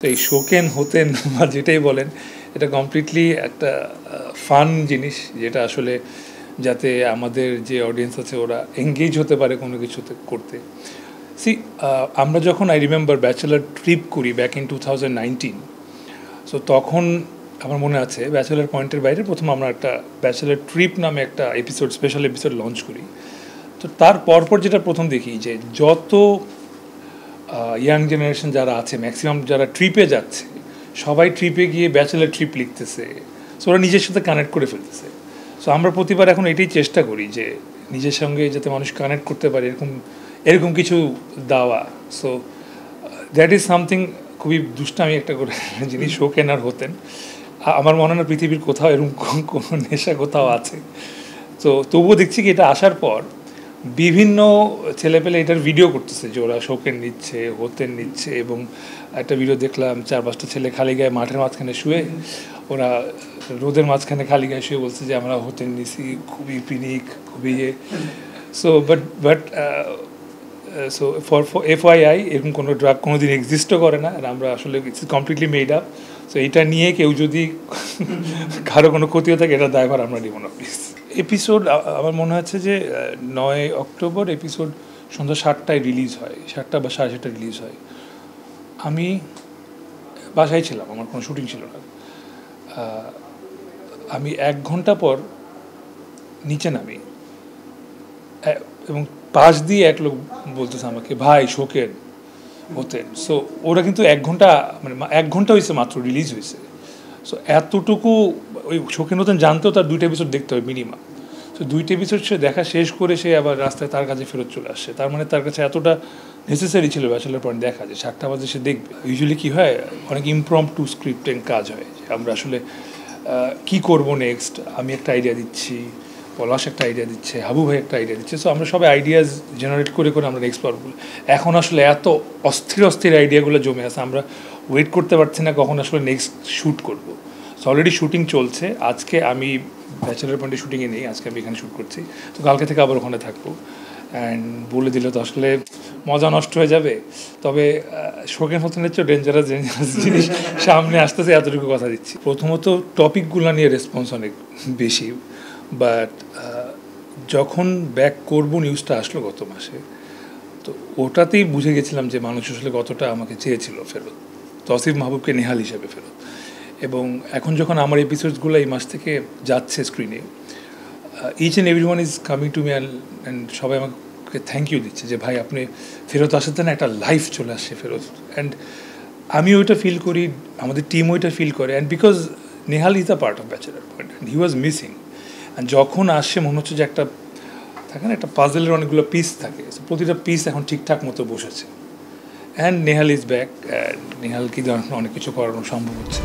তো এই শোকেন হতেন বা যেটাই বলেন এটা কমপ্লিটলি একটা ফান জিনিস যেটা আসলে যাতে আমাদের যে অডিয়েন্স আছে ওরা এঙ্গেজ হতে পারে কোনো কিছুতে করতে। সি আমরা যখন আই রিমেম্বার ব্যাচেলার ট্রিপ করি ব্যাক ইন 2019, সো তখন আমার মনে আছে ব্যাচেলার পয়েন্টের বাইরে প্রথম আমরা একটা ব্যাচেলার ট্রিপ নামে একটা এপিসোড স্পেশাল এপিসোড লঞ্চ করি। তো তার পরপর যেটা প্রথম দেখি যে যত ইয়াং জেনারেশন যারা আছে ম্যাক্সিমাম যারা ট্রিপে যাচ্ছে সবাই ট্রিপে গিয়ে ব্যাচেলার ট্রিপ লিখতেছে, সো ওরা নিজের সাথে কানেক্ট করে ফেলতেছে। সো আমরা প্রতিবার এখন এটাই চেষ্টা করি যে নিজের সঙ্গে যাতে মানুষ কানেক্ট করতে পারে এরকম কিছু দেওয়া। সো দ্যাট ইজ সামথিং খুবই দুষ্টামি একটা করে জিনিস শোকেন আর হতেন। আমার মনে হয় না পৃথিবীর কোথাও এরকম কোনো নেশা কোথাও আছে। তো তবুও দেখছি কি এটা আসার পর বিভিন্ন ছেলেপেলে এটার ভিডিও করতেছে যে ওরা শোকেন নিচ্ছে, হতেন নিচ্ছে, এবং একটা ভিডিও দেখলাম 4-5টা ছেলে খালি গায়ে মাঠের মাঝখানে শুয়ে, ওরা রোদের মাঝখানে খালি গায়ে শুয়ে বলছে যে আমরা হতেন নিছি, খুবই পিনিক, খুবই so but so for FYI এরকম কোনো ড্রাগ কোনো দিন এক্সিস্টও করে না, আর আমরা আসলে it's completely made up. So এটা নিয়ে কেউ যদি কারো কোনো ক্ষতিও থাকে এটা দায়ভার আমরা নিব না প্লিজ। এপিসোড আমার মনে হচ্ছে যে 9 অক্টোবর এপিসোড সন্ধ্যা 7টায় রিলিজ হয়, 7টা বা 7:30 রিলিজ হয়। আমি বাসায় ছিলাম, আমার কোনো শুটিং ছিল না। আমি 1 ঘন্টা পর নিচে নামি এবং পাশ দিয়ে এক লোক বলতেছে আমাকে, ভাই শোকেন হতেন। সো ওরা কিন্তু 1 ঘন্টা মানে 1 ঘন্টা হয়েছে মাত্র রিলিজ হয়েছে। সো এতটুকু ওই শোকেন হতেন জানতেও তার 2টা এপিসোড দেখতে হবে মিনিমাম। তো 2টা এপিসোড সে দেখা শেষ করে সে আবার রাস্তায় তার কাছে ফেরত চলে আসছে। তার মানে তার কাছে এতটা নেসেসারি ছিল ব্যাচেলার পয়েন্ট দেখা, যে 7টা বাজে সে দেখবে। ইউজুয়ালি কী হয়, অনেক ইমপ্রম্পটু স্ক্রিপ্টিং কাজ হয়, যে আমরা আসলে কী করবো নেক্সট, আমি একটা আইডিয়া দিচ্ছি, পলাশ একটা আইডিয়া দিচ্ছে, হাবু ভাই একটা আইডিয়া দিচ্ছে। সো আমরা সবাই আইডিয়াস জেনারেট করে করে আমরা নেক্সট পারবো। এখন আসলে এত অস্থির আইডিয়াগুলো জমে আছে, আমরা ওয়েট করতে পারছি না কখন আসলে নেক্সট শ্যুট করবো। সো অলরেডি শুটিং চলছে। আজকে আমি ব্যাচেলার পয়েন্টে শুটিংয়ে নেই, আজকে আমি এখানে শ্যুট করছি। তো কালকে থেকে আবার ওখানে থাকবো। অ্যান্ড বলে দিলে তো আসলে মজা নষ্ট হয়ে যাবে। তবে শোকেন হতেনের চেয়ে ডেঞ্জারাস জিনিস সামনে আসতেছে, এতটুকু কথা দিচ্ছি। প্রথমত টপিকগুলো নিয়ে রেসপন্স অনেক বেশি, বাট যখন ব্যাক করব নিউজটা আসলো গত মাসে, তো ওটাতেই বুঝে গেছিলাম যে মানুষ আসলে কতটা আমাকে চেয়েছিল ফেরত, তৌসিফ মাহবুবকে নেহাল হিসেবে ফেরত। এবং এখন যখন আমার এপিসোডসগুলো এই মাস থেকে যাচ্ছে স্ক্রিনে, each and every one is coming to me and সবাই আমাকে থ্যাংক ইউ দিচ্ছে যে ভাই আপনি ফেরত আসাতে না একটা লাইফ চলে আসছে ফেরত। অ্যান্ড আমি ওইটা ফিল করি, আমাদের টিম ওইটা ফিল করে। And because Nehal is a part of bachelor point and he was missing. And যখন আসছে মনে হচ্ছে যে একটা থাকে না, একটা পাজেলের অনেকগুলো পিস থাকে, প্রতিটা পিস এখন ঠিকঠাক মতো বসেছে। অ্যান্ড নেহাল ইজ ব্যাক, নেহালকে অনেক কিছু করানো সম্ভব হচ্ছে।